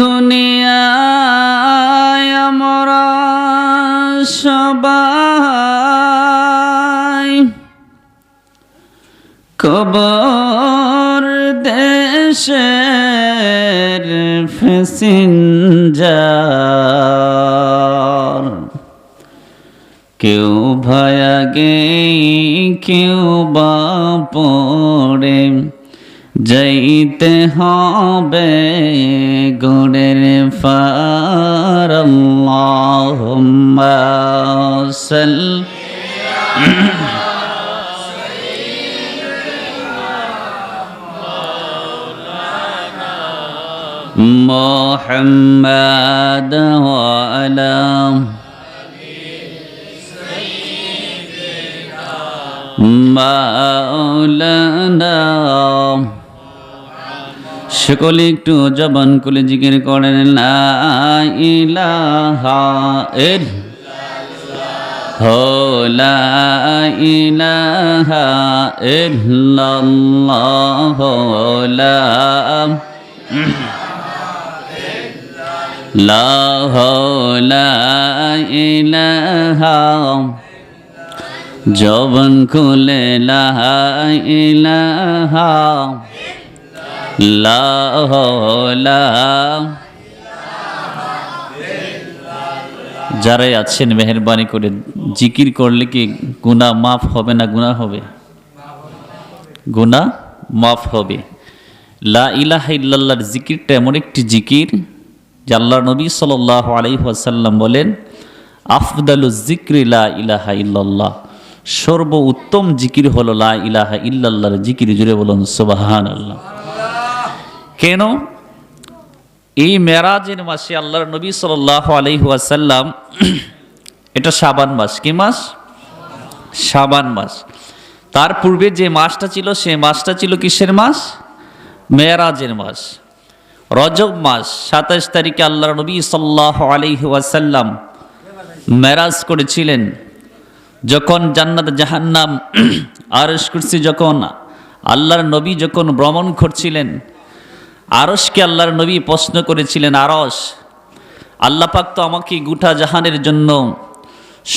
দুনিয়ায় আমরা সবাই কবর দেশের প্যাসেঞ্জার, কেউ ভায়াগে কেউ বা পড়ে যাইতে হবে গোড়ের ফার। আল্লাহুম্মা সাল্লি মুহাম্মাদ ওয়া আলা মাওলানা। সকলে একটু জবান খুলে জিকির করেন লা ইলাহা ইল্লাল্লাহ, লা ইলাহা ইল্লাল্লাহ, লা ইলাহা। জবান খুলে লা ইলাহা যারাই আছেন মেহেরবানি করে জিকির করলে কি গুনাহ মাফ হবে না গুনাহ হবে? গুনাহ মাফ হবে। লা ইলাহা ইল্লাল্লাহর জিকিরটা এমন একটি জিকির যে আল্লাহর নবী সাল্লাল্লাহু আলাইহি ওয়াসাল্লাম বলেন আফদালুজ যিকরি লা ইলাহা ইল্লাল্লাহ, সর্ব উত্তম জিকির হলো লা ইলাহা ইল্লাল্লাহর জিকির। জুড়ে বলুন সুবহানাল্লাহ। কেন? এই মেরাজের মাসে আল্লাহর নবী সাল্লাল্লাহু আলাইহি ওয়াসাল্লাম, এটা শাবান মাস। কি মাস? শাবান মাস। তার পূর্বে যে মাসটা ছিল সে মাসটা ছিল কিসের মাস? মেরাজের মাস। রজব মাস 27 তারিখে আল্লাহর নবী সাল্লাল্লাহু আলাইহি ওয়াসাল্লাম মেরাজ করেছিলেন। যখন জান্নাত জাহান্নাম আরশ কুরসি যখন আল্লাহর নবী যখন ভ্রমণ করছিলেন, আরশকে আল্লাহর নবী প্রশ্ন করেছিলেন, আরশ আল্লাহ পাক তো আমাকে গোটা জাহানের জন্য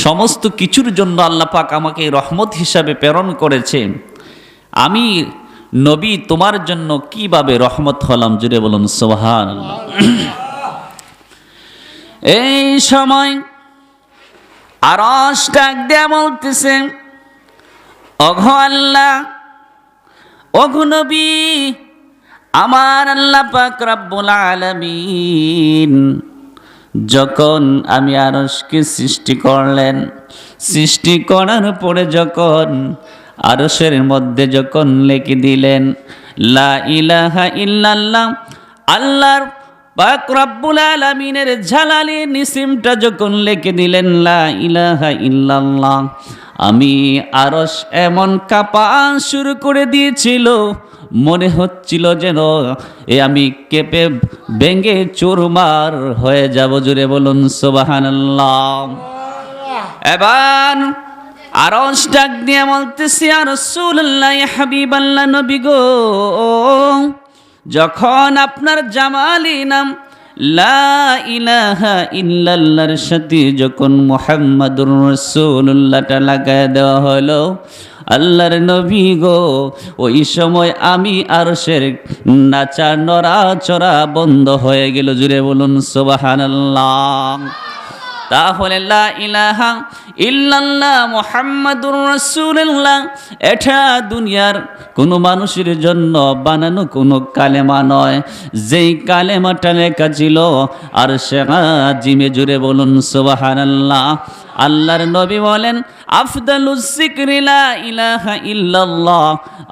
সমস্ত কিছুর জন্য আল্লাহ পাক আমাকে রহমত হিসাবে প্রেরণ করেছে, আমি নবী তোমার জন্য কিভাবে রহমত হলাম? জুড়ে বলুন সুবহানাল্লাহ। এই সময় আরশ ডাক দিয়ে বলতেছে, ওগো আল্লাহ, ওগো নবী, আমার আল্লাহ পাক রব্বুল আলামিন যখন আমি আরশকে সৃষ্টি করলেন, সৃষ্টি করার পরে যখন আরশের মধ্যে যখন লিখে দিলেন লা ইলাহা ইল্লাল্লাহ, আল্লাহর পাক রব্বুল আলামিনের জালালি নিসিমটা যখন লিখে দিলেন লা ইলাহা ইল্লাল্লাহ, আমি আরশ এমন কাঁপা শুরু করে দিয়েছিল, মনে হচ্ছিল যেন আমি কেঁপে ভেঙে চুরমার হয়ে যাব। জুড়ে বলুন সুবহানাল্লাহ। এবার আরশ ডাক দিয়ে বলতেছি, ইয়া রাসূলুল্লাহ, ইয়া হাবিবাল্লাহ, নবী গো, যখন আপনার জামালি নাম লা ইলাহা ইল্লাল্লাহর সাথে যখন মুহাম্মাদুর রাসূলুল্লাহটা লাগায় দেওয়া হলো, আল্লাহর নবী গো, ওই সময় আমি আরশের নাচা নড়াচড়া বন্ধ হয়ে গেল। জুড়ে বলুন সুবহানাল্লাহ। তাহলে লা ইলাহা ইল্লাল্লাহ মুহাম্মাদুর রাসূলুল্লাহ এটা দুনিয়ার কোনো মানুষের জন্য বানানো কোনো কালেমা নয়, যেই কালেমাটা লেখা ছিল আরশে আজিমে। জুড়ে বলুন সুবহানাল্লাহ। আল্লাহর নবী বলেন আফদালুজ যিকরি লা ইলাহা ইল্লাল্লাহ,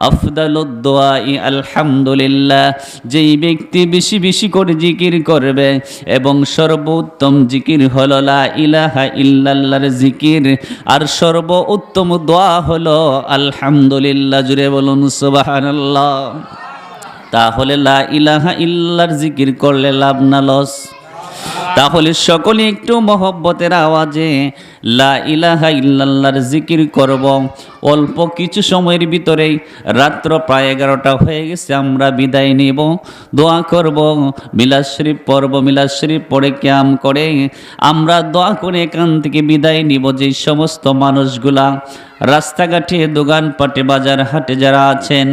আফদালুদ দুআই আলহামদুলিল্লাহ। যেই ব্যক্তি বেশি বেশি করে জিকির করবে এবং সর্বোত্তম জিকির হলো লা ইলাহা ইল্লাল্লাহর জিকির, আর সর্বোত্তম দোয়া হলো আলহামদুলিল্লাহ। জুড়ে বলুন সুবহানাল্লাহ। তাহলে লা ইলাহা ইল্লাল্লাহর জিকির করলে লাভ না লস? তাহলে সকলে একটু মহব্বতের আওয়াজে লা ইলাহা ইল্লাল্লাহর জিকির করব। অল্প কিছু সময়ের ভিতরেই রাত্র প্রায় 11টা হয়ে গেছে, আমরা বিদায় নেব, দোয়া করব, মিলাদ শরীফ পড়ব, মিলাদ শরীফ পড়ে কিয়াম করে আমরা দোয়া করে এখান থেকে বিদায় নিব। যে সমস্ত মানুষগুলা রাস্তাঘাটে, দোকানপাটে, বাজার হাটে যারা আছেন,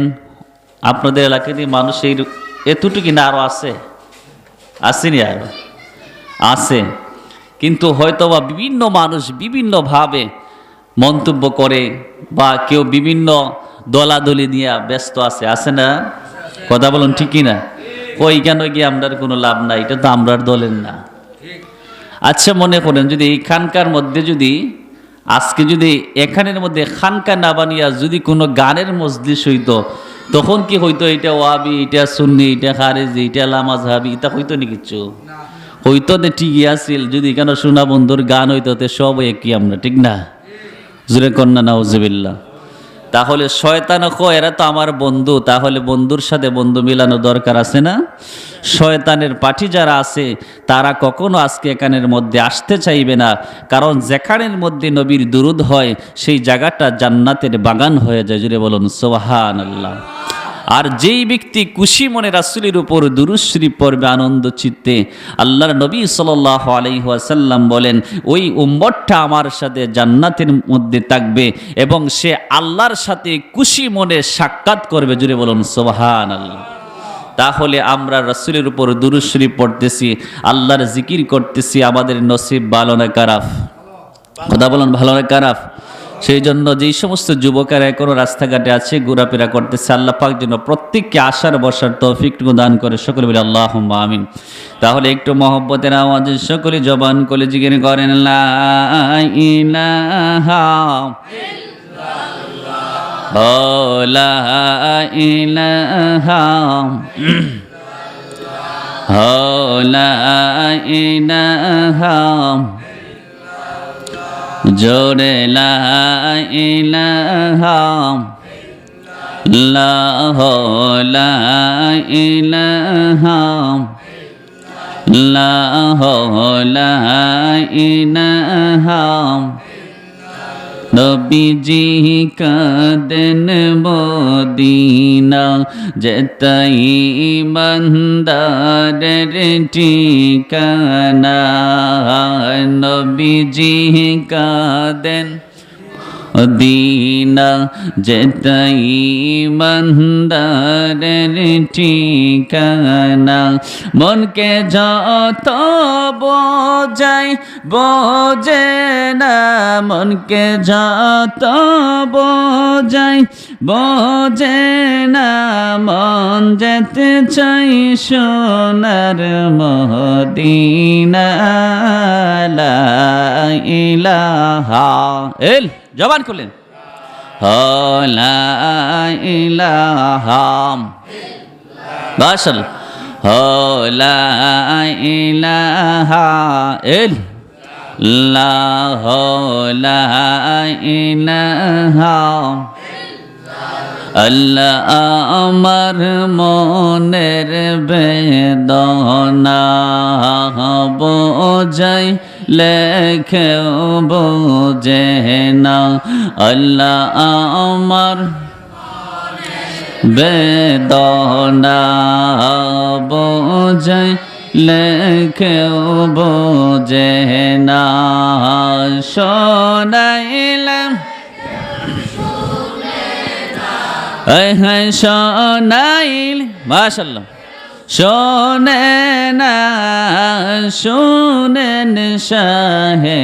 আপনাদের এলাকাতে মানুষের এতটুকু না আরও আসেনি আরও আছে, কিন্তু হয়তোবা বিভিন্ন মানুষ বিভিন্নভাবে মন্তব্য করে বা কেউ বিভিন্ন দলাদলি নিয়ে ব্যস্ত আছে না? কথা বলুন ঠিকই না? ওই কেন গিয়ে আমরার কোনো লাভ নাই, এটা তো আমরার দলের না। আচ্ছা মনে করেন যদি এই খানকার মধ্যে যদি আজকে যদি এখানের মধ্যে খানকা না বানিয়া যদি কোনো গানের মজলিস হইতো, তখন কি হইতো? এটা ওয়াবি, এটা সুন্নি, এটা খারেজি, এটা লামাজহাবি, এটা হইতো নি কিচ্ছু? হইতো না, ঠিকই আছিল। যদি কেন সোনা বন্ধুর গান হইতো তে সব একই আমরা, ঠিক না? জুরে কন্যা নাউজুবিল্লাহ। তাহলে শয়তান এরা তো আমার বন্ধু, তাহলে বন্ধুর সাথে বন্ধু মিলানো দরকার আছে না? শয়তানের পাঠী যারা আছে তারা কখনো আজকে এখানের মধ্যে আসতে চাইবে না, কারণ যেখানের মধ্যে নবীর দুরুদ হয় সেই জায়গাটা জান্নাতের বাগান হয়ে যায়। জুড়ে বলুন সুবহানাল্লাহ। আর যেই ব্যক্তি খুশি মনে রাসূলের উপর দুরূদ শরীফ পড়বে আনন্দ চিত্তে, আল্লাহর নবী সাল্লাল্লাহু আলাইহি ওয়াসাল্লাম বলেন ওই উম্মতটা আমার সাথে জান্নাতের মধ্যে থাকবে এবং সে আল্লাহর সাথে খুশি মনে সাক্ষাৎ করবে। জুড়ে বলুন সুবহানাল্লাহ। তাহলে আমরা রাসূলের উপর দুরূদ শরীফ পড়তেছি, আল্লাহর জিকির করতেছি, আমাদের নসিব ভালো না খারাপ? কথা বলুন ভালো না খারাপ? সেই জন্য যেই সমস্ত যুবকেরা এখনো রাস্তাঘাটে আছে, ঘোরাফেরা করতেছে, আল্লাহ পাক যেন প্রত্যেককে আসার বসার তৌফিকটুকু দান করে। সকলে বলি আল্লাহুম্মা আমিন। তাহলে একটু মহব্বতের আওয়াজে সকলে জবান করে জিকির করেন লা ইলাহা ইল্লাল্লাহ, লা ইলাহা লা ইলাহা জোরে লা ইলাহা ইল্লাল্লাহ, লা ইলাহা ইল্লাল্লাহ, লা ইলাহা। নবীজি কাঁদেন মদিনা যেতাই বান্দারের ঠিকানা। নবীজি কাঁদেন মদিনা যেতাই বান্দারের ঠিকানা। মনকে যত বোঝাই বোঝে না, মনকে যত বোঝাই বোঝে না, মন যেতে চাই সোনার মদিনা। লা ইলাহা ইল জবান খুলেন লা ইলাহা মাশাআল্লাহ, লা ইলাহা ইল্লাল্লাহ, লা ইলাহা আল্লাহ আমার মনের বেদনা বোঝাই লেখেও বোঝে না। আল্লাহ আমার বেদনা বোঝাই লেখেও বোঝে না। শোনাইলাম শোনাইল মাশাআল্লাহ, শোনে না শোনেন শাহে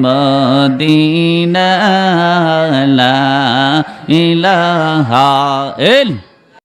মদিনা। লা ইলাহা ইল্লাল্লাহ